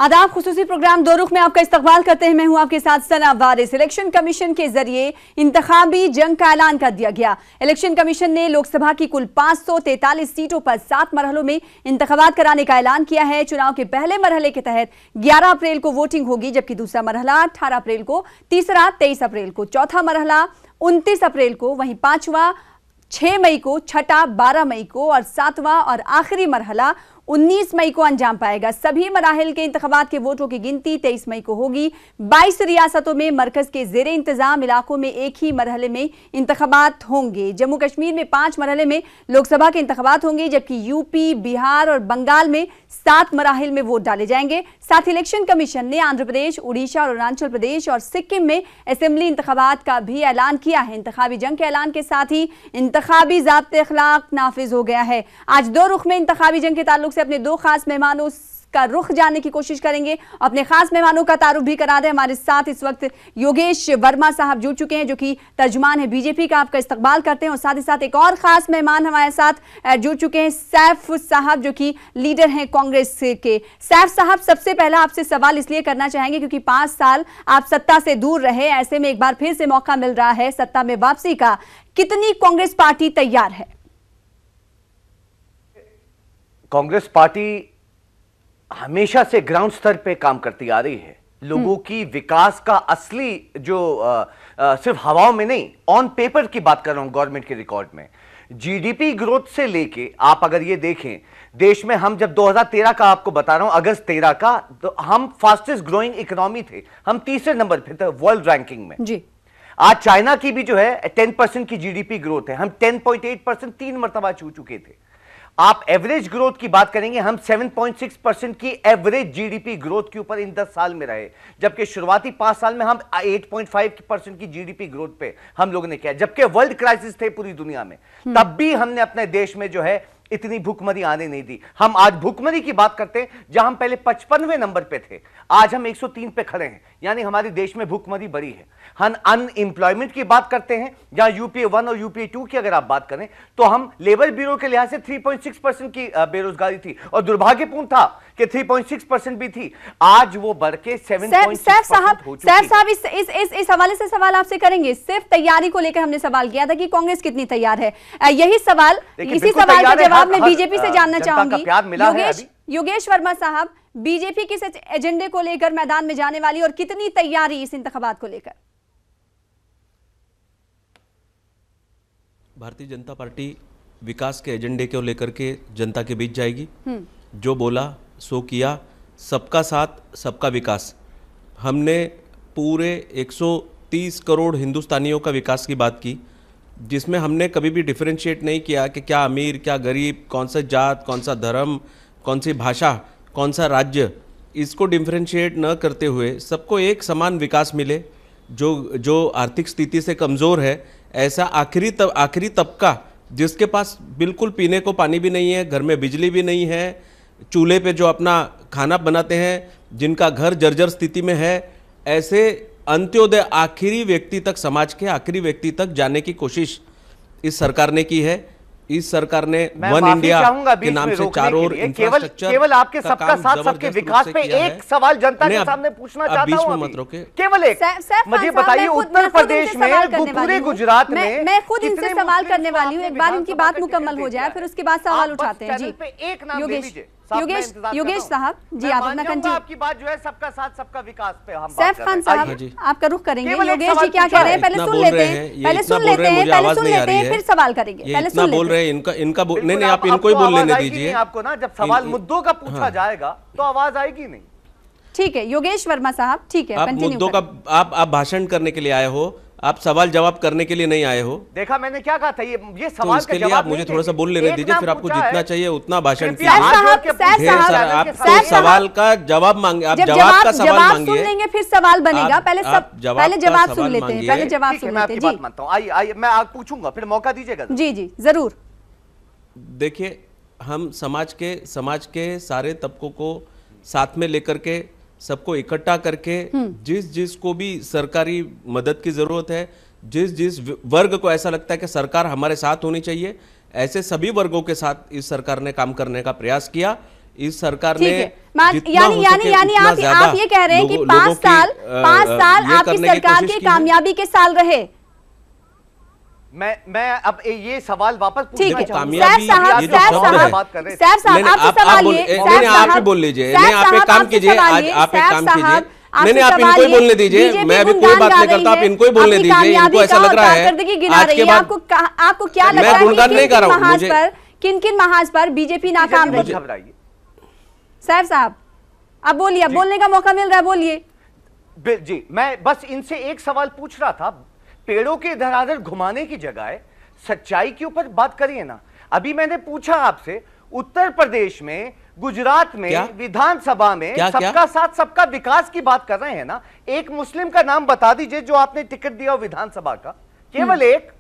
आदाब, खुसूसी प्रोग्राम दो रुख में आपका इस्तकबाल करते हैं। मैं हूं आपके साथ सना वारिस। इलेक्शन कमीशन के जरिए इंतखाबी जंग का ऐलान कर दिया गया। इलेक्शन कमीशन ने लोकसभा की कुल 543 सीटों पर 7 मरहलों में इंतखाबात कराने का ऐलान किया है। चुनाव के पहले मरहले के तहत 11 अप्रैल को वोटिंग होगी, जबकि दूसरा मरहला 18 अप्रैल को, तीसरा 23 अप्रैल को, चौथा मरहला 29 अप्रैल को, वहीं पांचवा 6 मई को, छठा 12 मई को और सातवां और आखिरी मरहला 19 मई को अंजाम पाएगा। सभी मराहिल के इंतखाबात के वोटों की गिनती 23 मई को होगी। 22 रियासतों में मरकज के जेरे इंतजाम इलाकों में एक ही मरहले में इंतखाबात होंगे। जम्मू कश्मीर में 5 मरहले में लोकसभा के इंतखाबात होंगे, जबकि यूपी, बिहार और बंगाल में 7 मराहिल में वोट डाले जाएंगे। साथ ही इलेक्शन कमीशन ने आंध्र प्रदेश, उड़ीसा और अरुणाचल प्रदेश और सिक्किम में असेंबली इंतखाबात का भी ऐलान किया है। इंतखाबी जंग के ऐलान के साथ ही इंतखाबी ज़ाब्ते अखलाक नाफिज हो गया है। आज दो रुख में इंतखाबी जंग के ताल्लुक से अपने 2 खास मेहमानों का रुख जानने की कोशिश करेंगे। अपने खास मेहमानों का तारुफ भी करा दें। हमारे साथ इस वक्त योगेश वर्मा साहब जुड़ चुके हैं, जो कि तर्जुमान है बीजेपी का। आपका इस्तकबाल करते हैं। और साथ ही साथ एक और खास मेहमान हमारे साथ जुड़ चुके हैं, सैफ साहब, जो कि लीडर हैं कांग्रेस के। सैफ साहब, सबसे पहला आपसे सवाल इसलिए करना चाहेंगे क्योंकि 5 साल आप सत्ता से दूर रहे, ऐसे में एक बार फिर से मौका मिल रहा है सत्ता में वापसी का। कितनी कांग्रेस पार्टी तैयार है? कांग्रेस पार्टी हमेशा से ग्राउंड स्तर पे काम करती आ रही है। लोगों की विकास का असली जो सिर्फ हवाओं में नहीं, ऑन पेपर की बात कर रहा हूं, गवर्नमेंट के रिकॉर्ड में जीडीपी ग्रोथ से लेके आप अगर ये देखें, देश में हम जब 2013 का आपको बता रहा हूं, अगस्त 13 का, तो हम फास्टेस्ट ग्रोइंग इकोनॉमी थे। हम तीसरे नंबर पे थे वर्ल्ड रैंकिंग में जी। आज चाइना की भी जो है 10% की जीडीपी ग्रोथ है, हम 10.8% 3 मरतबा छू चुके थे। आप एवरेज ग्रोथ की बात करेंगे, हम 7.6% की एवरेज जीडीपी ग्रोथ के ऊपर इन 10 साल में रहे, जबकि शुरुआती 5 साल में हम 8.5% की जीडीपी ग्रोथ पे हम लोगों ने किया, जबकि वर्ल्ड क्राइसिस थे पूरी दुनिया में। तब भी हमने अपने देश में जो है इतनी भूखमरी आने नहीं दी। हम आज भूखमरी की बात करते हैं, जहां हम पहले 55वें नंबर पे थे, आज हम 103 पे खड़े हैं, यानी हमारे देश में भूखमरी बढ़ी है। हम अनएम्प्लॉयमेंट की बात करते हैं, जहां यूपीए 1 और यूपीए 2 की अगर आप बात करें तो हम लेबर ब्यूरो के लिहाज से 3.6% की बेरोजगारी थी, और दुर्भाग्यपूर्ण था कि 3.6% भी थी। आज वो बढ़ के 7.6% हो चुकी है। सैफ साहब, इस हवाले से सवाल आपसे करेंगे। सिर्फ तैयारी को लेकर हमने सवाल किया था कि कांग्रेस कितनी तैयार है। यही सवाल, इसी सवाल का जवाब मैं बीजेपी से जानना चाहूंगी। योगेश वर्मा साहब, बीजेपी किस एजेंडे को लेकर मैदान में जाने वाली और कितनी तैयारी इस इंतखाबात को लेकर? भारतीय जनता पार्टी विकास के एजेंडे को लेकर के जनता के बीच जाएगी। जो बोला सो किया, सबका साथ सबका विकास। हमने पूरे 130 करोड़ हिंदुस्तानियों का विकास की बात की, जिसमें हमने कभी भी डिफरेंशिएट नहीं किया कि क्या अमीर क्या गरीब, कौन सा जात, कौन सा धर्म, कौन सी भाषा, कौन सा राज्य। इसको डिफरेंशिएट न करते हुए सबको एक समान विकास मिले। जो आर्थिक स्थिति से कमज़ोर है, ऐसा आखिरी तबका जिसके पास बिल्कुल पीने को पानी भी नहीं है, घर में बिजली भी नहीं है, चूल्हे पे जो अपना खाना बनाते हैं, जिनका घर जर्जर स्थिति में है, ऐसे अंत्योदय आखिरी व्यक्ति तक, समाज के आखिरी व्यक्ति तक जाने की कोशिश इस सरकार ने की है। इस सरकार ने वन इंडिया के नाम से चारों ओर इंफ्रास्ट्रक्चर, केवल आपके सबका साथ सबके विकास पे एक सवाल जनता के सामने पूछना चाहता हूं। मत रोके, केवल एक मुझे बताइए, उत्तर प्रदेश में, पूरे गुजरात में, मैं खुद इनसे सवाल करने वाली हूँ। एक बार इनकी बात मुकम्मल हो जाए, फिर उसके बाद सवाल उठाते हैं। जी योगेश साहब, जी आप अपना कंटिन्यू। आपकी बात जो है सबका साथ सबका विकास पे हम सैफ खान साहब आपका रुख करेंगे। योगेश जी क्या कह रहे हैं, पहले सुन लेते हैं, पहले सुन लेते हैं, फिर सवाल करेंगे। पहले सुन बोल रहे हैं, इनका नहीं, आप इनको ही बोल लेने दीजिए। आपको ना जब सवाल मुद्दों का पूछा जाएगा तो आवाज आएगी नहीं। ठीक है योगेश वर्मा साहब, ठीक है, आप मुद्दों का आप भाषण करने के लिए आए हो, आप सवाल जवाब करने के लिए नहीं आए हो। देखा मैंने क्या कहा था, ये सवाल इसके लिए आप मुझे थोड़ा सा बोल लेने दीजिए, फिर आपको जितना चाहिए उतना भाषण कीजिए। आप सवाल का जवाब मांगे, आप जवाब का सवाल मांगिए, सुन लेंगे फिर सवाल बनेगा। पहले जवाब सुन लेते हैं, पहले जवाब सुन लेते हैं। बात मानता हूं, आइए मैं आप पूछूंगा, फिर मौका दीजिएगा। जी जी जरूर। देखिए, हम समाज के सारे तबकों को साथ में लेकर के, सबको इकट्ठा करके, जिस को भी सरकारी मदद की जरूरत है, जिस वर्ग को ऐसा लगता है कि सरकार हमारे साथ होनी चाहिए, ऐसे सभी वर्गों के साथ इस सरकार ने काम करने का प्रयास किया। इस सरकार ने यानी आप ये कह रहे हैं कि 5 साल आपकी सरकार के कामयाबी के साल रहे। मैं अब ये सवाल वापस ठीक है, कामयाबी सैफ साहब आपसे सवाल ये, आप ही बोल लीजिए, नहीं आप एक काम कीजिए, आज आप एक काम कीजिए, नहीं आप इनको ही बोलने दीजिए, मैं अभी कोई बात नहीं करता, आप इनको ही बोलने दीजिए, इनको ऐसा लग रहा है आज के बाद आपको क्या लग रहा है मैं गुणगान नहीं कर रहा हूं, मुझे किन महाज पर बीजेपी नाकाम रही? सैफ साहब अब बोलिए, अब बोलने का मौका मिल रहा है, बोलिए जी। मैं बस इनसे एक सवाल पूछ रहा था, पेड़ों के धराधर घुमाने की जगह सच्चाई के ऊपर बात करिए ना। अभी मैंने पूछा आपसे, उत्तर प्रदेश में, गुजरात में, विधानसभा में सबका साथ सबका विकास की बात कर रहे हैं ना। एक मुस्लिम का नाम बता दीजिए जो आपने टिकट दिया हो विधानसभा का, केवल एक।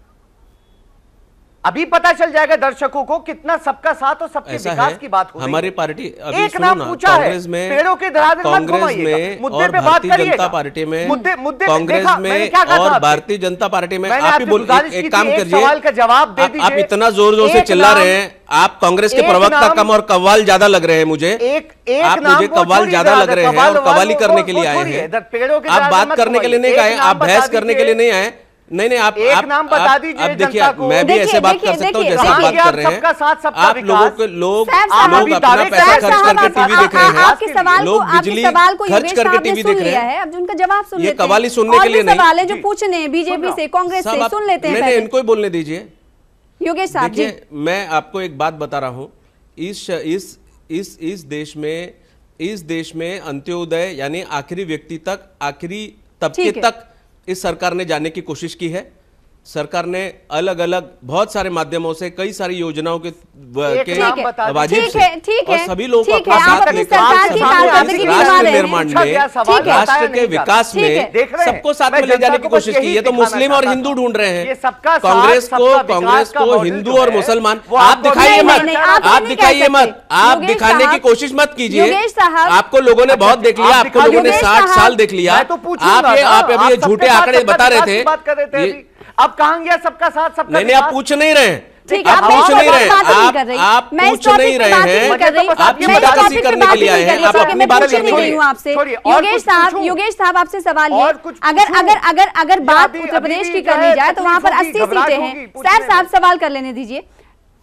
अभी पता चल जाएगा दर्शकों को कितना सबका साथ और सबके विकास की बात हो रही है। हमारी पार्टी अभी एक नाम पूछा है, पेड़ों के धराधर मत घुमाइएगा, मुद्दे पे बात करिएगा। जनता पार्टी में, मुद्दे कांग्रेस में और भारतीय जनता पार्टी में आप ही बोल, एक काम करिए, सवाल का जवाब दे दीजिए। आप इतना जोर जोर से चिल्ला रहे हैं, आप कांग्रेस के प्रवक्ता कम और कव्वाल ज्यादा लग रहे हैं मुझे। आप मुझे कव्वाल ज्यादा लग रहे हैं और कव्वाली करने के लिए आए हैं, आप बात करने के लिए नहीं आए, आप बहस करने के लिए नहीं आए। नहीं आप एक नाम बता दीजिए। अब देखिए, मैं भी ऐसे बात कर सकता हूँ जैसे आप बात कर रहे हैं। आप लोगों को लोग अपना पैसा खर्च करके टीवी देख रहे हैं, लोग बिजली खर्च करके टीवी देख रहे हैं। अब उनका जवाब सुन, ये कवाली सुनने के लिए नहीं, सवाल है जो पूछने हैं बीजेपी से, कांग्रेस से, सुन लेते हैं। नहीं इनको ही बोलने दीजिए। योगेश साहब जी, मैं आपको एक बात बता रहा हूँ, इस देश में अंत्योदय यानी आखिरी व्यक्ति तक, आखिरी तबके तक इस सरकार ने जाने की कोशिश की है। सरकार ने अलग अलग बहुत सारे माध्यमों से कई सारी योजनाओं के वाजिब से और सभी लोगों को अपने साथ लेकर राष्ट्र निर्माण में, राष्ट्र के विकास में सबको साथ में ले जाने की कोशिश की। ये तो मुस्लिम और हिंदू ढूंढ रहे हैं कांग्रेस को हिंदू और मुसलमान। आप दिखाइए मत, आप दिखाइए मत, आप दिखाने की कोशिश मत कीजिए। आपको लोगों ने बहुत देख लिया, आपको लोगों ने 60 साल देख लिया। आप अभी झूठे आंकड़े बता रहे थे। अब कहां गया सबका साथ सबका? नहीं आप पूछ नहीं रहे हैं, आप पूछ नहीं रहे, आप पूछ नहीं रहे हैं, आप जबरदस्ती करने के लिए आए हैं, आप अपनी बात करने के लिए। आपसे योगेश साहब आपसे सवाल है, अगर बात उत्तर प्रदेश की करनी जाए तो वहां पर 80 सीटें हैं। सैफ साहब सवाल कर लेने दीजिए।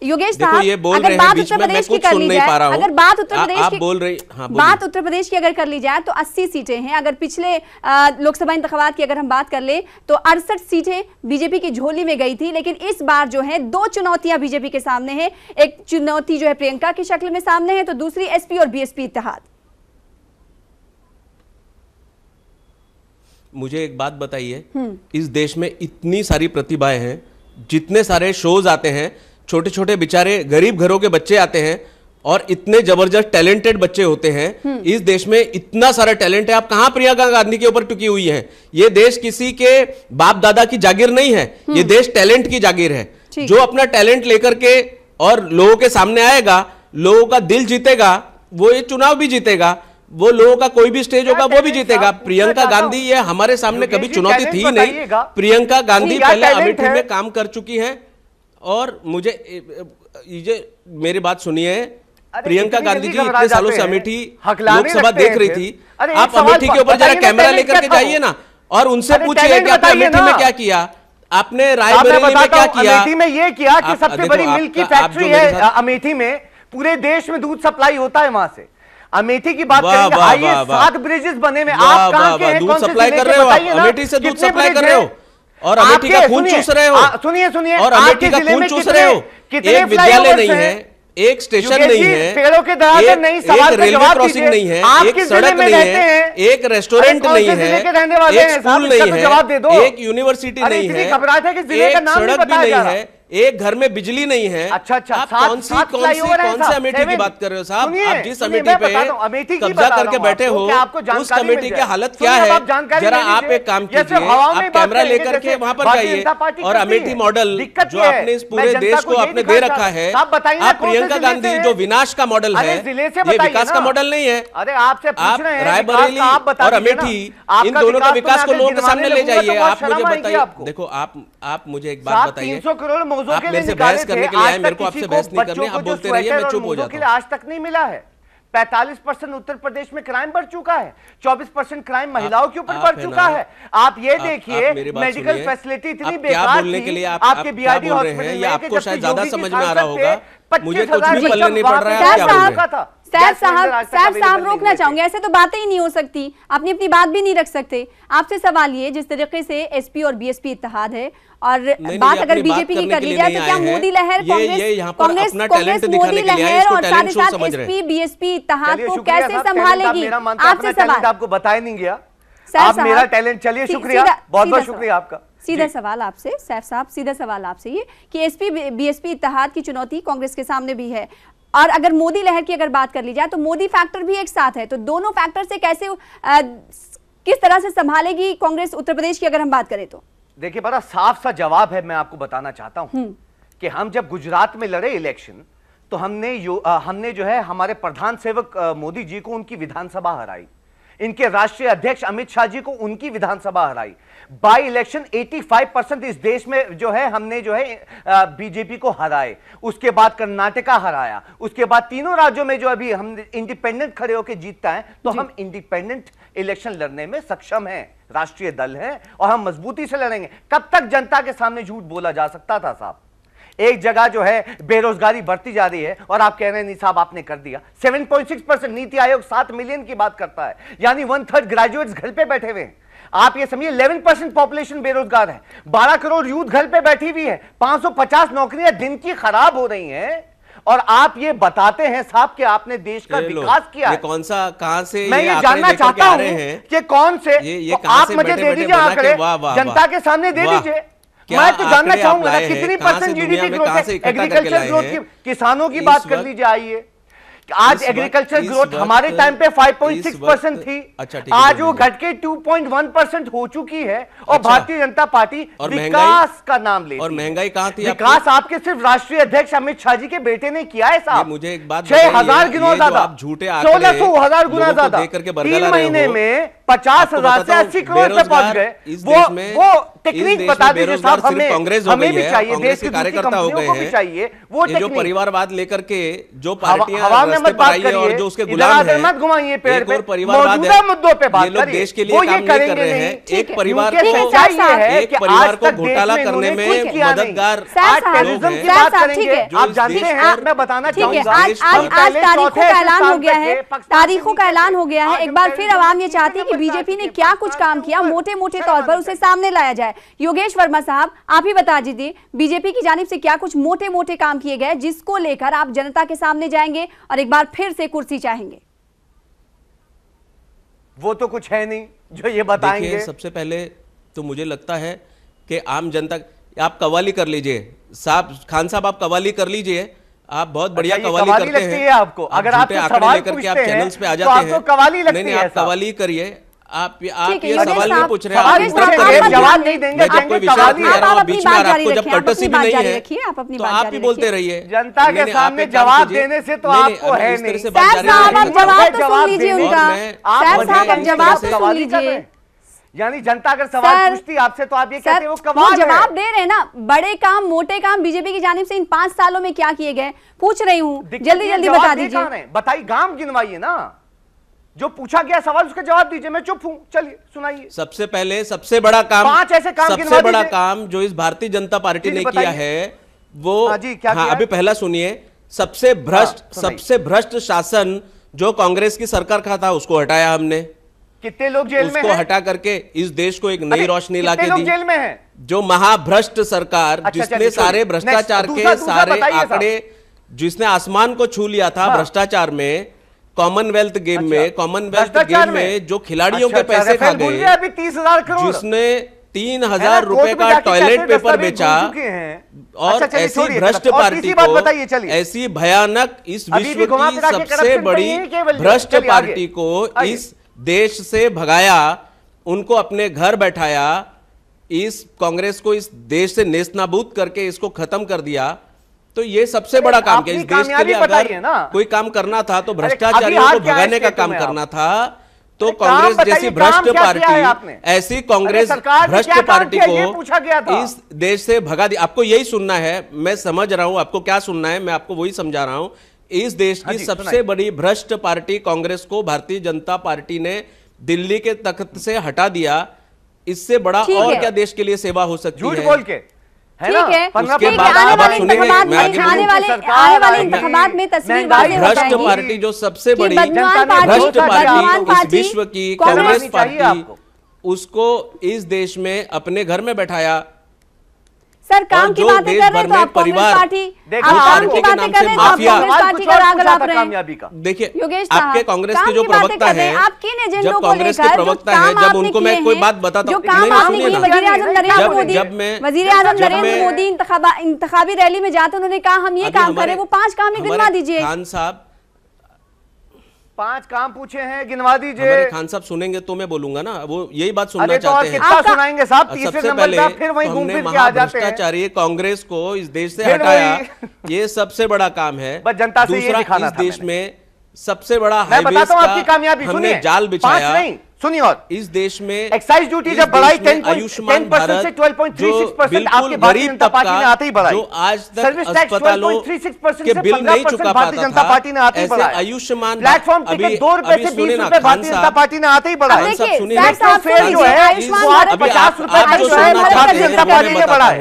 योगेश साहब, अगर बात उत्तर प्रदेश की कर ली जाए, अगर बात उत्तर प्रदेश की बोल रही, बात उत्तर प्रदेश की अगर कर ली जाए तो 80 सीटें हैं। अगर पिछले लोकसभा इंतखाबात की अगर हम बात कर ले तो 68 सीटें बीजेपी की झोली में गई थी। लेकिन इस बार जो है 2 चुनौतियां बीजेपी के सामने हैं। एक चुनौती जो है प्रियंका की शक्ल में सामने है, तो दूसरी एसपी और बीएसपी इत्तेहाद। मुझे एक बात बताइए, इस देश में इतनी सारी प्रतिभाएं हैं, जितने सारे शोज आते हैं, छोटे छोटे बेचारे गरीब घरों के बच्चे आते हैं और इतने जबरदस्त टैलेंटेड बच्चे होते हैं। इस देश में इतना सारा टैलेंट है, आप कहां प्रियंका गांधी के ऊपर टिकी हुई हैं? ये देश किसी के बाप दादा की जागीर नहीं है, ये देश टैलेंट की जागीर है। जो अपना टैलेंट लेकर के और लोगों के सामने आएगा, लोगों का दिल जीतेगा, वो ये चुनाव भी जीतेगा, वो लोगों का कोई भी स्टेज होगा वो भी जीतेगा। प्रियंका गांधी ये हमारे सामने कभी चुनौती थी नहीं। प्रियंका गांधी पहले अमेठी में काम कर चुकी है और मुझे ये मेरी बात सुनिए, प्रियंका गांधी जी इतने सालों से अमेठी लोकसभा देख रही थी। आप अमेठी के ऊपर जरा कैमरा लेकर के जाइए ना और उनसे पूछिए कि आपने अमेठी में क्या किया, आपने रायबरेली में क्या किया। अमेठी में ये किया कि सबसे बड़ी मिल्क की फैक्ट्री है अमेठी में, पूरे देश में दूध सप्लाई होता है वहां से। अमेठी की बात करेंगे, आइए 7 ब्रिजेस बने हुए, आप कहां के हैं? दूध सप्लाई कर रहे हो, अमेठी से दूध सप्लाई कर रहे हो और अमेठी का खून चूस रहे हो। सुनिए और अमेठी का खून चूस रहे हो। एक विद्यालय नहीं है, एक स्टेशन नहीं है, पेड़ों के धराधर नहीं, सवाल एक रेलवे क्रॉसिंग नहीं है, एक सड़क नहीं है, एक रेस्टोरेंट नहीं है, एक स्कूल नहीं है, एक यूनिवर्सिटी नहीं है, एक सड़क भी नहीं है, एक घर में बिजली नहीं है। अच्छा, आप कौन से अमेठी की बात कर रहे हो साहब? आप जिस अमेठी पे कब्जा करके बैठे हो, उस कमेटी की हालत क्या है? जरा आप एक काम कीजिए, आप कैमरा लेकर के वहां पर जाइए और अमेठी मॉडल जो आपने इस पूरे देश को आपने दे रखा है, आप प्रियंका गांधी जो विनाश का मॉडल है, ये विकास का मॉडल नहीं है। आप रायबरेली और अमेठी इन दोनों का विकास को लोगों के सामने ले जाइए। आप मुझे बताइए, देखो आप मुझे एक बात बताइए, आप मेरे से बहस करने के लिए आए, मेरे को आपसे बहस नहीं करनी, आप बोलते रहिए, मैं चुप हो जाता हूं। आज तक नहीं मिला है, 45% उत्तर प्रदेश में क्राइम बढ़ चुका है, 24% क्राइम महिलाओं के ऊपर बढ़ चुका है। आप ये देखिए, मेडिकल फैसिलिटी इतनी बेकार थी आपके बीआरडी हॉस्पिटल में, आपको शायद ज्यादा समझ में आ रहा होगा, मुझे कुछ भी पल्ले नहीं पड़ रहा है। सैफ साहब रोकना चाहूंगे, ऐसे तो बातें ही नहीं हो सकती, अपनी अपनी बात भी नहीं रख सकते। आपसे सवाल ये, जिस तरीके से एसपी और बीएसपी इत्तेहाद है और बात अगर बीजेपी की कर ली जाए तो क्या मोदी लहर कांग्रेस मोदी लहर और साथ ही साथ एसपी बीएसपी इत्तेहाद को कैसे संभालेगी? आपसे सवाल, आपको बताया नहीं गया, आप मेरा टैलेंट, चलिए शुक्रिया, बहुत बहुत शुक्रिया आपका। सीधा सवाल आपसे सैफ साहब, सीधा सवाल आपसे ये कि एसपी बीएसपी इत्तेहाद की चुनौती कांग्रेस के सामने भी है, और अगर मोदी लहर की अगर बात कर ली जाए तो मोदी फैक्टर भी एक साथ है, तो दोनों फैक्टर से कैसे किस तरह से संभालेगी कांग्रेस उत्तर प्रदेश की अगर हम बात करें तो? देखिए, बड़ा साफ सा जवाब है, मैं आपको बताना चाहता हूं कि हम जब गुजरात में लड़े इलेक्शन तो हमने जो है हमारे प्रधान सेवक मोदी जी को उनकी विधानसभा हराई, इनके राष्ट्रीय अध्यक्ष अमित शाह जी को उनकी विधानसभा हराई। बाई इलेक्शन 85% इस देश में जो है हमने जो है बीजेपी को हराए, उसके बाद कर्नाटका हराया, उसके बाद तीनों राज्यों में जो अभी हम इंडिपेंडेंट खड़े होकर जीतता है, तो हम इंडिपेंडेंट इलेक्शन लड़ने में सक्षम हैं, राष्ट्रीय दल है और हम मजबूती से लड़ेंगे। कब तक जनता के सामने झूठ बोला जा सकता था साहब? एक जगह जो है बेरोजगारी बढ़ती जा रही है और आप कह रहे हैं नहीं साहब आपने कर दिया। 7.6%, नीति आयोग 7 मिलियन की बात करता है, यानी 1/3 ग्रेजुएट्स घर पे बैठे हुए हैं। आप ये समझिए 11% पॉपुलेशन बेरोजगार है, 12 करोड़ यूथ घर पे बैठी हुई है, 550 नौकरियां दिन की खराब हो रही हैं, और आप ये बताते हैं साहब कि आपने देश का विकास किया है। कौन सा, कहां से मैं ये जानना चाहता हूं कि कौन से, आप मुझे दे दीजिए आंकड़े, जनता के सामने दे दीजिए। मैं तो जानना चाहूंगा कितनी % जीडीपी ग्रोथ है, एग्रीकल्चर ग्रोथ की, किसानों की बात कर लीजिए। आइए, आज एग्रीकल्चर ग्रोथ हमारे टाइम पे 5.6% थी, आज वो घट के 2.1% हो चुकी है, और भारतीय जनता पार्टी विकास का नाम लेती है। और महंगाई कहां थी? विकास आपके सिर्फ राष्ट्रीय अध्यक्ष अमित शाह जी के बेटे ने किया है साहब। मुझे एक बात, 6,000 गुना ज्यादा, 16,000 गुना ज्यादा, 3 महीने में 50,000 से 80 करोड़ पे पहुंच गए। वो टेक्निक बता दीजिए साहब, हमें भी चाहिए, देश के कार्यकर्ता हो गए हैं, चाहिए वो जो परिवारवाद लेकर के जो पार्टियां मत बात करिए, और जो उसके गुलाम हैं, मत घुमाइए पेड़ पे, मौजूदा मुद्दों पे बात करिए। देश के लिए काम नहीं कर रहे हैं, एक परिवार को घोटाला करने में मददगार टेररिज्म की बात करेंगे। आप जानते हैं, मैं बताना चाहूंगा, आज तारीखों का ऐलान हो गया है, तारीखों का ऐलान हो गया है। एक बार फिर आवाम ये चाहती है कि बीजेपी ने क्या कुछ काम किया, मोटे मोटे तौर पर उसे सामने लाया जाए। योगेश वर्मा साहब, आप ही बता दीजिए, बीजेपी की जानिब से क्या कुछ मोटे मोटे काम किए गए जिसको लेकर आप जनता के सामने जाएंगे और एक बार फिर से कुर्सी चाहेंगे? वो तो कुछ है नहीं जो ये बताएंगे। सबसे पहले तो मुझे लगता है कि आम जनता, आप कव्वाली कर लीजिए साहब, खान साहब आप कव्वाली कर लीजिए, आप बहुत बढ़िया कव्वाली करते हैं। आपको अगर आप आंकड़े लेकर के आप चैनल्स पे आ जाते हैं, कव्वाली लगती है। नहीं, आप कव्वाली करिए। आप ये सवाल नहीं पूछ रहे हैं, जवाब नहीं देंगे, कोई विषय नहीं है, आप बीच में, आपको जब कर्टसी भी नहीं है तो आप भी बोलते रहिए। जनता के सामने जवाब देने से तो आपको है नहीं। यानी जनता अगर सवाल पूछती आपसे तो आप ये कहते हैं वो कमाल है। जवाब दे रहे हैं ना, बड़े काम मोटे काम बीजेपी की जानिब से इन 5 सालों में क्या किए गए, पूछ रही हूँ, जल्दी जल्दी बता दीजिए। बताइए, गांव गिनवाइए ना, जो पूछा गया सवाल उसका जवाब दीजिए। मैं चुप हूं, चलिए सुनाइए। सबसे पहले सबसे बड़ा काम, 5 ऐसे काम, सबसे बड़ा काम जो इस भारतीय जनता पार्टी ने किया है वो, अभी पहला सुनिए। सबसे भ्रष्ट शासन जो कांग्रेस की सरकार का था उसको हटाया हमने। कितने लोग जेल में हैं? उसको हटा करके इस देश को एक नई रोशनी लाके दी। जेल में हैं? जो महाभ्रष्ट सरकार, जिसने सारे भ्रष्टाचार के सारे आंकड़े, जिसने आसमान को छू लिया था भ्रष्टाचार में, कॉमनवेल्थ गेम में जो खिलाड़ियों के पैसे खा गए, अभी 30,000 करोड़, जिसने 3,000 रुपए का टॉयलेट पेपर बेचा, और ऐसी भ्रष्ट पार्टी को, ऐसी भयानक इस विश्व की सबसे बड़ी भ्रष्ट पार्टी को इस देश से भगाया, उनको अपने घर बैठाया, इस कांग्रेस को इस देश से नेस्तनाबूद करके इसको खत्म कर दिया। तो ये सबसे बड़ा काम किया इस देश के लिए। अगर कोई काम करना था तो भ्रष्टाचारियों को भगाने का काम करना था, तो कांग्रेस जैसी भ्रष्ट पार्टी, ऐसी कांग्रेस भ्रष्ट पार्टी को इस देश से भगा दिया। आपको यही सुनना है, मैं समझ रहा हूं आपको क्या सुनना है, मैं आपको वही समझा रहा हूं इस देश की सबसे बड़ी भ्रष्ट पार्टी कांग्रेस को भारतीय जनता पार्टी ने दिल्ली के तख्त से हटा दिया। इससे बड़ा और क्या देश के लिए सेवा हो सकती है? झूठ बोल के, है ना? उसके बाद आप सुनेंगे, आने वाले इंतखाबात में तस्वीर भ्रष्ट पार्टी जो सबसे बड़ी भ्रष्ट पार्टी इस विश्व की कांग्रेस पार्टी, उसको इस देश में अपने घर में बैठाया। सर काम की बातें कर रहे हैं तो आप कांग्रेस पार्टी, काम की बातें कर रहे हैं तो आप कांग्रेस पार्टी का राग रहा कामयाबी का। देखिए आपके कांग्रेस के जो प्रवक्ता है, जब कांग्रेस के प्रवक्ता है, जब उनको मैं कोई बात बताता हूँ, वजीर आजम नरेंद्र मोदी इंतखाबी रैली में जाते उन्होंने कहा हम ये काम करें, वो 5 काम ही गिनवा दीजिए। खान साहब 5 काम पूछे हैं, गिनवा दीजिए। हमारे खान साहब सुनेंगे तो मैं बोलूंगा ना, वो यही बात सुनना चाहते हैं। कितना सुनाएंगे साहब? तीसरे नंबर पे फिर वहीं घूम फिर के आ जाते हैं। भ्रष्टाचारी कांग्रेस को इस देश से हटाया, ये सबसे बड़ा काम है। जनता से ये दिखाना इस देश में सबसे बड़ा मैं बताता हूं आपकी कामयाबी, हमने जाल बिछाया। सुनिए, और इस देश में एक्साइज ड्यूटी जब बढ़ाई 10% से 12.36% आपके भारतीय जनता पार्टी ने आते ही बढ़ाई। जो आज तक अस्पतालों के बिल नहीं चुका भारतीय जनता पार्टी ने आते ही बढ़ाया। आयुष्मान प्लाटफॉर्म टिकट 2 रुपए से 20 रुपए भारतीय जनता पार्टी ने आते ही बढ़ाया। जो है भारतीय जनता पार्टी ने बढ़ाया।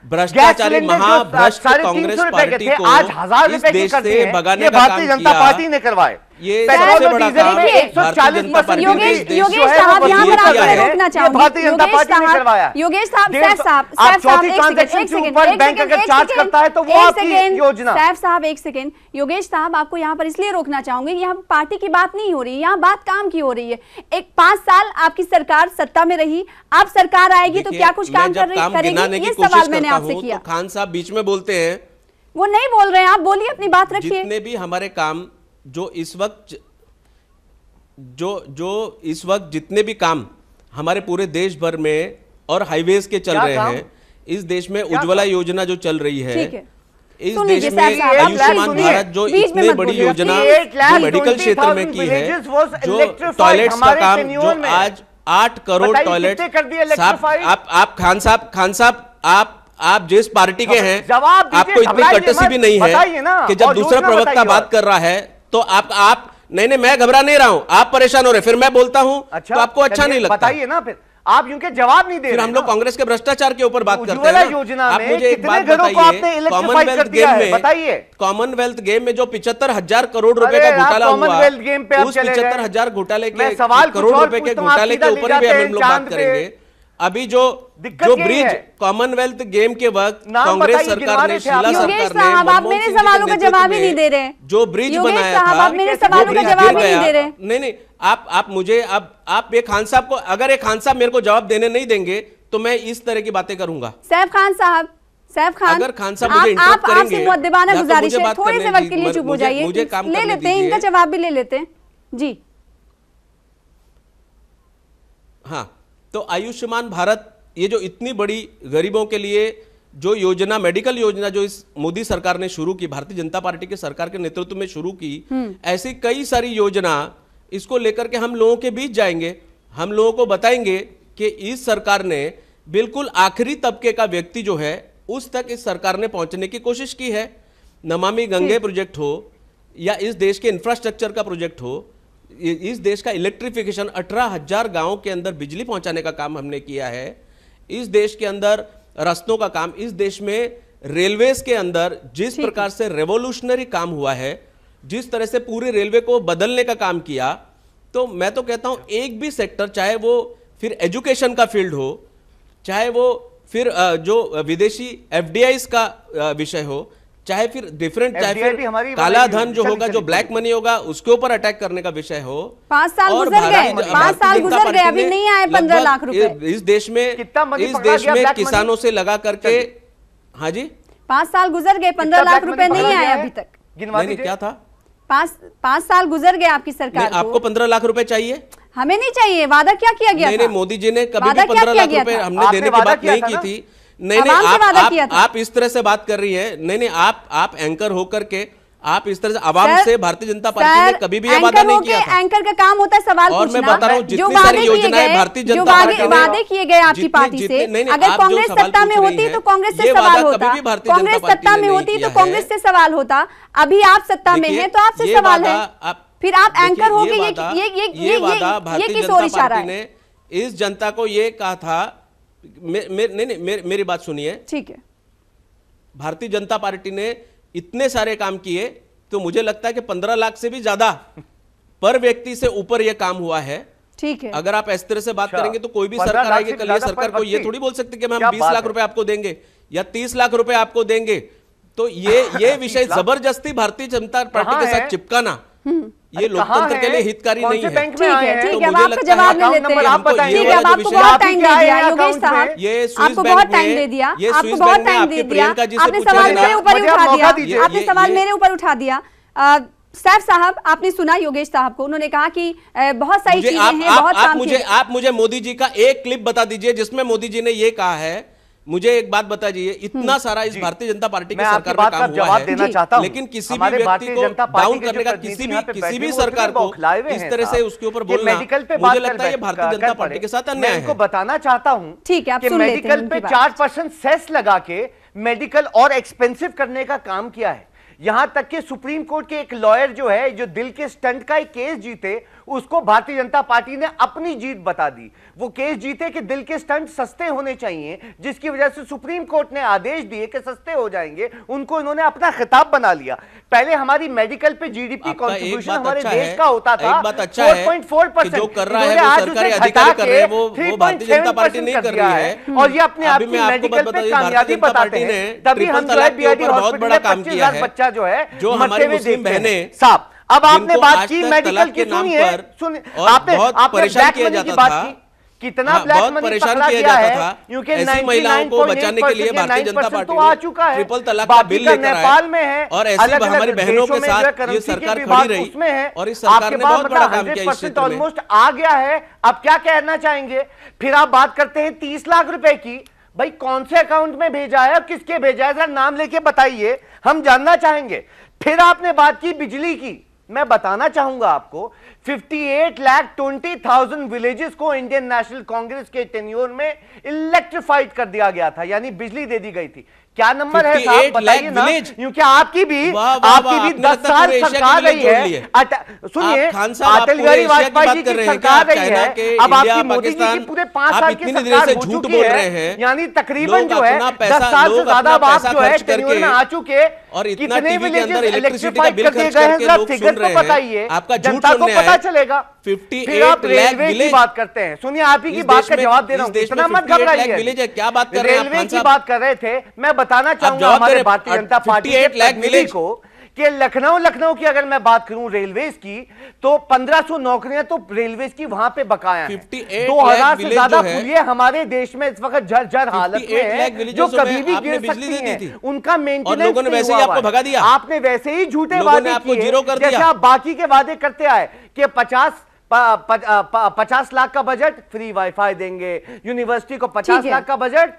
भ्रष्टाचारी महाभ्रष्ट कांग्रेस पार्टी को आज 1000 इस रुपए देश करते से हैं, भगाने ये का भारतीय काम जनता किया। पार्टी ने करवाए। ये पेट्रोल सबसे और बड़ा डीजल काम में भारतीय जनता पार्टी ने इस देश योगेश साहब यहाँ पर आपको रोकना चाहूंगी। भारतीय जनता पार्टी ने करवाया। योगेश साहब एक सेकंड योगेश साहब, आपको यहाँ पर इसलिए रोकना चाहूंगी, यहाँ पार्टी की बात नहीं हो रही, यहाँ बात काम की हो रही है। एक 5 साल आपकी सरकार सत्ता में रही, अब सरकार आएगी तो क्या कुछ काम करेगी, ये सवाल मैंने आपसे किया। खान साहब बीच में बोलते हैं, वो नहीं बोल रहे हैं, आप बोलिए, अपनी बात रखिए। जितने भी हमारे काम जो इस वक्त जितने भी काम हमारे पूरे देश भर में और हाईवेज के चल रहे हैं, इस देश में उज्ज्वला योजना जो चल रही है, इस देश में आयुष्मान भारत जो इतनी बड़ी योजना जो मेडिकल क्षेत्र में की है, जो टॉयलेट्स का काम जो आज 8 करोड़ टॉयलेट, आप खान साहब आप जिस पार्टी के हैं, आपको इतनी कर्टसी भी नहीं है कि जब दूसरा प्रवक्ता बात कर रहा है तो आप नहीं, मैं घबरा नहीं रहा हूं, आप परेशान हो रहे, फिर मैं बोलता हूं तो आपको अच्छा नहीं लगता। बताइए ना, फिर आप यूं जवाब नहीं दे रहे। फिर हम लोग कांग्रेस के भ्रष्टाचार के ऊपर बात करते हैं। योजना आप मुझे एक बात बताइए, कॉमनवेल्थ गेम में जो 75,000 करोड़ रुपए का घोटाला हुआ, उस 75,000 घोटाले के करोड़ रुपए के घोटाले के ऊपर भी हम लोग बात करेंगे। अभी जो ब्रिज कॉमनवेल्थ गेम के वक्त कांग्रेस सरकार ने, शीला सरकार ने, आप मेरे सवालों का जवाब ही नहीं दे रहे। जो ब्रिज बनाया था, आप मेरे सवालों का जवाब ही नहीं दे रहे। नहीं, आप मुझे आप एक खान साहब को, अगर एक खान साहब मेरे को जवाब देने नहीं देंगे तो मैं इस तरह की बातें करूंगा। सैफ खान, अगर खान साहब मुझे इंटरप्ट करेंगे, आपसे मुद्देबाना गुजारिश है, थोड़े से वक्त के लिए चुप हो जाइए, मुझे काम ले लेते हैं, इनका जवाब भी ले लेते हैं जी। हाँ, तो आयुष्मान भारत, ये जो इतनी बड़ी गरीबों के लिए जो योजना, मेडिकल योजना जो इस मोदी सरकार ने शुरू की, भारतीय जनता पार्टी के सरकार के नेतृत्व में शुरू की, ऐसी कई सारी योजना, इसको लेकर के हम लोगों के बीच जाएंगे, हम लोगों को बताएंगे कि इस सरकार ने बिल्कुल आखिरी तबके का व्यक्ति जो है उस तक इस सरकार ने पहुंचने की कोशिश की है। नमामि गंगे प्रोजेक्ट हो या इस देश के इंफ्रास्ट्रक्चर का प्रोजेक्ट हो, इस देश का इलेक्ट्रिफिकेशन, 18,000 गांवों के अंदर बिजली पहुंचाने का काम हमने किया है। इस देश के अंदर रास्तों का काम, इस देश में रेलवेज के अंदर जिस प्रकार से रेवोल्यूशनरी काम हुआ है, जिस तरह से पूरी रेलवे को बदलने का काम किया, तो मैं तो कहता हूं एक भी सेक्टर, चाहे वो फिर एजुकेशन का फील्ड हो, चाहे वो फिर जो विदेशी एफडीआईज का विषय हो, चाहे फिर डिफरेंट, चाहे फिर काला धन जो होगा, जो ब्लैक मनी होगा, उसके ऊपर अटैक करने का विषय हो। 5 साल गुजर गए, अभी नहीं आए 15 लाख रुपए इस देश में किसानों से लगा करके। हाँ जी, 5 साल गुजर गए, 15 लाख रुपए नहीं आए अभी तक। नहीं, क्या था? 5 साल गुजर गए आपकी सरकार को। आपको 15 लाख रुपए चाहिए? हमें नहीं चाहिए। वादा क्या किया गया? नहीं, मोदी जी ने कभी भी 15 लाख रुपए हमने देने की बात नहीं की थी। नहीं, आप इस तरह से बात कर रही है। नहीं, आप एंकर होकर के आप इस तरह से आवाम से भारतीय जनता पार्टी ने कभी भी ये वादा नहीं किया था। एंकर का काम होता है सवाल और पूछना। मैं बता रहा हूँ जितनी सारी योजनाएं भारतीय जनता पार्टी ने वादे किए गए आपकी पार्टी से, अगर कांग्रेस सत्ता में होती तो कांग्रेस से सवाल होता, कांग्रेस सत्ता में होती तो कांग्रेस से सवाल होता, अभी आप सत्ता में हैं तो आपसे सवाल है, फिर आप एंकर हो गए। ये किस ओर इशारा है? इस जनता को ये कहा था, मेरी बात सुनिए, ठीक है, भारतीय जनता पार्टी ने इतने सारे काम किए तो मुझे लगता है कि 15 लाख से भी ज्यादा पर व्यक्ति से ऊपर यह काम हुआ है। ठीक है, अगर आप इस तरह से बात करेंगे तो कोई भी सरकार आएगी, कल सरकार को ये थोड़ी बोल सकते कि हम 20 लाख रुपए आपको देंगे या 30 लाख रुपए आपको देंगे। तो ये विषय जबरदस्ती भारतीय जनता पार्टी के साथ चिपकाना ये लोकतंत्र के लिए हितकारी नहीं है। ठीक है, ठीक है, अब आपका जवाब ले लेते हैं। ठीक है, अब आपको बहुत टाइम दे दिया योगेश साहब, आपको बहुत टाइम दे दिया, आपको बहुत टाइम दे दिया, आपने सवाल मेरे ऊपर ही उठा दिया, आपने सवाल मेरे ऊपर उठा दिया। सैफ साहब, आपने सुना योगेश साहब को, उन्होंने कहा कि बहुत सारी चीजें हैं, बहुत काम किए। आप मुझे मोदी जी का एक क्लिप बता दीजिए जिसमें मोदी जी ने ये कहा है। मुझे एक बात बता दीजिए, इतना सारा इस भारतीय जनता पार्टी की सरकार में काम हुआ है, लेकिन किसी भी व्यक्ति को डाउन करने का किसी भी सरकार को इस तरह से उसके ऊपर बोलना, मुझे लगता है ये भारतीय जनता पार्टी के साथ अन्याय है। बताना चाहता हूं ठीक है, कि मेडिकल पे 4% सेस लगा के मेडिकल और एक्सपेंसिव करने का काम किया है। यहां तक कि सुप्रीम कोर्ट के एक लॉयर जो है, जो दिल के स्टंट का एक केस जीते, उसको भारतीय जनता पार्टी ने अपनी जीत बता दी। वो केस जीते कि दिल के स्टंट सस्ते होने चाहिए, जिसकी वजह से सुप्रीम कोर्ट ने आदेश दिए कि सस्ते हो जाएंगे, उनको इन्होंने अपना खिताब बना लिया। पहले हमारी मेडिकल पे जीडीपी कंट्रीब्यूशन हमारे देश का होता था 4.4%, जो कर रहा है वो सरकारी अधिकारी कर रहे हैं, वो भारतीय जनता पार्टी नहीं कर रही है। और ये अपने आप की मेडिकल पे कामयाबी बताते हैं। तभी हम जो है बीआईडी हॉस्पिटल में 25,000 बच्चा जो है जो हमारे मुस्लिम बहनें साहब। अब आपने बात की मेडिकल की, सुनिए आपने परेशान किया जाता था, कितना ब्लैक मनी पकड़ा गया है, क्योंकि ऐसी महिलाओं को बचाने के लिए भारतीय जनता पार्टी आ चुका है, ट्रिपल तलाक का बिल लेकर नेपाल में है, और ऐसी हमारी बहनों के साथ ये सरकार खड़ी रही उसमें है, और इस सरकार ने बहुत बड़ा काम किया इस 100% ऑलमोस्ट आ गया है। अब क्या कहना चाहेंगे? फिर आप बात करते हैं 30 लाख रुपए की। भाई कौन से अकाउंट में भेजा है, किसके भेजा है, जरा नाम लेके बताइए, हम जानना चाहेंगे। फिर आपने बात की बिजली की। मैं बताना चाहूंगा आपको 58,20,000 विलेजेस को इंडियन नेशनल कांग्रेस के टेन्योर में इलेक्ट्रिफाइड कर दिया गया था, यानी बिजली दे दी गई थी। क्या नंबर है साहब बताइए ना, क्योंकि आपकी भी 10 साल सरकार रही है। सुनिए, अटल बिहारी वाजपेयी जी की सरकार रही है, अब आपकी मोदी जी की पूरे 5 साल की सरकार हो चुकी है, यानी तकरीबन जो है 10 साल से ज्यादा आप जो है टेन्योर में आ चुके। और कितने विलेजेस इलेक्ट्रिफाइड कर दिए गए हैं, जरा फिगर तो बताइए, जनता को पता चलेगा। फिर आप रेलवे की बात करते हैं। सुनिए, आप ही की बात का जवाब दे रहा हूं, इतना मत घबराइए। क्या बात कर रहे हैं? रेलवे की बात कर रहे थे। मैं बताना चाहूंगा हमारे भारतीय जनता पार्टी के प्रतिनिधि को कि लखनऊ की अगर मैं बात करूं रेलवेज की, तो 1500 नौकरियां तो रेलवेज की वहां पे बकाया है। 2000 से ज्यादा पुलिये हमारे देश में इस वक्त जर्जर हालत में है, जो कभी भी गिर सकती हैं। उनका मेंटेनेंस वैसे ही आपको भगा दिया। आपने वैसे ही झूठे वादे किए, जैसे आप बाकी के वादे करते आए कि 50 लाख का बजट फ्री वाईफाई देंगे, यूनिवर्सिटी को 50 लाख का बजट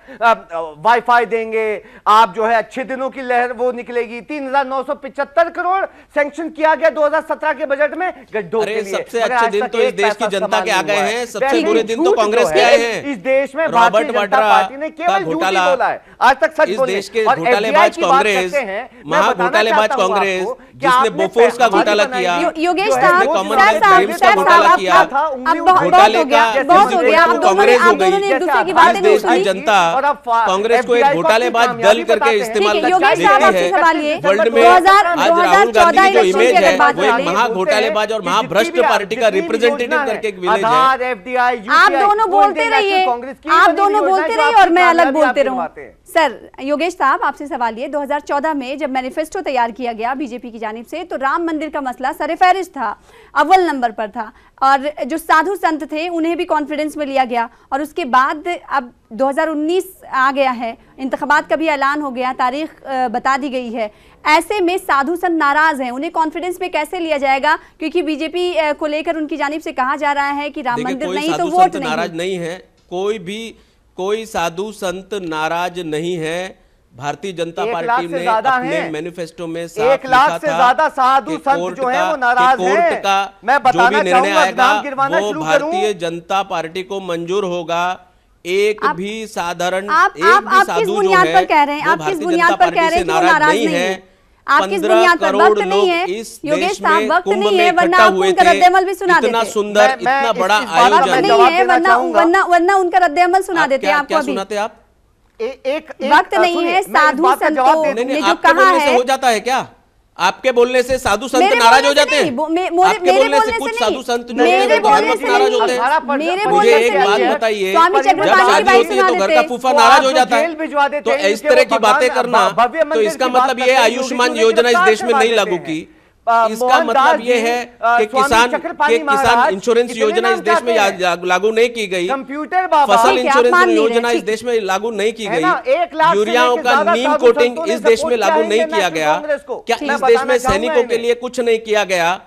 वाईफाई देंगे, आप जो है अच्छे दिनों की लहर वो निकलेगी। 3,975 करोड़ सैंक्शन किया गया 2017 के बजट में गड्ढों के लिए। सबसे अच्छे दिन तो इस देश की जनता के आ गए हैं, सबसे बुरे दिन तो कांग्रेस के आए हैं। इस देश में भारतीय जनता पार्टी ने केवल झूठ ही बोला है, आज तक सच बोले। देश के घोटालेबाज कांग्रेस, महाघोटालेबाज कांग्रेस, जिसने बोफोर्स का घोटाला किया, योगेश साहब, किया, घोटाले का कांग्रेस हो गई। आज देश की जनता कांग्रेस को एक घोटालेबाज दल करके इस्तेमाल करती है। वर्ल्ड में आज राहुल गांधी की जो इमेज है वो एक महाघोटालेबाज और महाभ्रष्ट पार्टी का रिप्रेजेंटेटिव करके एक विलेज है। आप दोनों बोलते रहिए, आप दोनों बोलते रहिए और मैं अलग बोलते रहूं। सर योगेश साहब, आपसे सवाल ये, 2014 में जब मैनिफेस्टो तैयार किया गया बीजेपी की जानिब से, तो राम मंदिर का मसला सरफहरिस्त था, अव्वल नंबर पर था, और जो साधु संत थे उन्हें भी कॉन्फिडेंस में लिया गया। और उसके बाद अब 2019 आ गया है, इंतखाबात का भी ऐलान हो गया, तारीख बता दी गई है। ऐसे में साधु संत नाराज हैं, उन्हें कॉन्फिडेंस में कैसे लिया जाएगा? क्योंकि बीजेपी को लेकर उनकी जानिब से कहा जा रहा है कि राम मंदिर नहीं तो वोट नहीं। नाराज नहीं है, कोई साधु संत नाराज नहीं है। भारतीय जनता 1 लाख पार्टी से ने ज्यादा अपने हैं। मैनिफेस्टो में 1 लाख से ज्यादा साधु संत जो हैं वो नाराज हैं। मैं बताना चाहूंगा, नाम गिरवाना वो शुरू भारतीय जनता पार्टी को मंजूर होगा। एक भी साधारण आप किस बुनियाद पर कह रहे हैं? आप किस बुनियाद पर कह रहे हैं कि वो नाराज नहीं है? आप किस बुनियाद पर? वक्त नहीं है योगेश साहब, वक्त नहीं है, वरना आप उनका रद्द-ए-अमल भी सुना देते। इतना सुंदर, इतना बड़ा आयोजन नहीं है, वरना उनका रद्द-ए-अमल सुना देते हैं आपको। अभी सुनाते आप? वक्त नहीं है, साधु संतों ने जो कहा है हो जाता है क्या? आपके बोलने से साधु संत नाराज हो जाते हैं? आपके बोलने से कुछ साधु संत जो नाराज होते हैं? मुझे एक बात बताइए, जब शादी होती है तो घर का फूफा नाराज हो जाता है, तो इस तरह की बातें करना, तो इसका मतलब ये आयुष्मान योजना इस देश में नहीं लागू की। इसका मतलब ये है कि किसान इंश्योरेंस योजना इस देश में लागू नहीं की गई, फसल इंश्योरेंस योजना इस देश में लागू नहीं की गई, यूरियाओं का नीम कोटिंग इस देश में लागू नहीं किया गया। क्या इस देश में सैनिकों के लिए कुछ नहीं किया गया?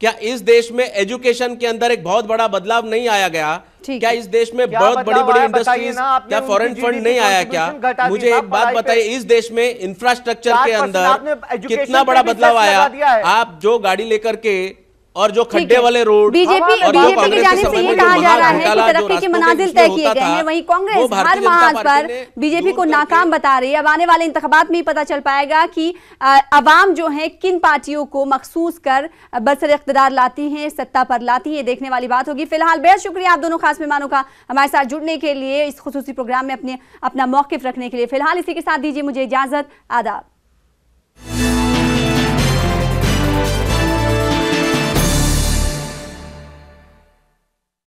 क्या इस देश में एजुकेशन के अंदर एक बहुत बड़ा बदलाव नहीं आया गया? क्या इस देश में बहुत बड़ी बड़ी इंडस्ट्रीज, क्या फॉरेन फंड नहीं आया क्या? मुझे एक बात बताइए, इस देश में इंफ्रास्ट्रक्चर के अंदर कितना बड़ा बदलाव आया? आप जो गाड़ी लेकर के और जो खड्डे वाले रोड, बीजेपी की जानिब से ये कहा जा रहा है कि तरक्की के मनाजिल तय किए गए हैं, वहीं कांग्रेस हर महाज पर बीजेपी को नाकाम बता रही है। अब आने वाले इंतखाबात में ही पता चल पाएगा कि अवाम जो है किन पार्टियों को मखसूस कर बरसर इख्तिदार लाती हैं, सत्ता पर लाती है, देखने वाली बात होगी। फिलहाल बेहद शुक्रिया आप दोनों खास मेहमानों का हमारे साथ जुड़ने के लिए, इस खुसूसी प्रोग्राम में अपना मौक़िफ़ रखने के लिए। फिलहाल इसी के साथ दीजिए मुझे इजाजत। आदाब।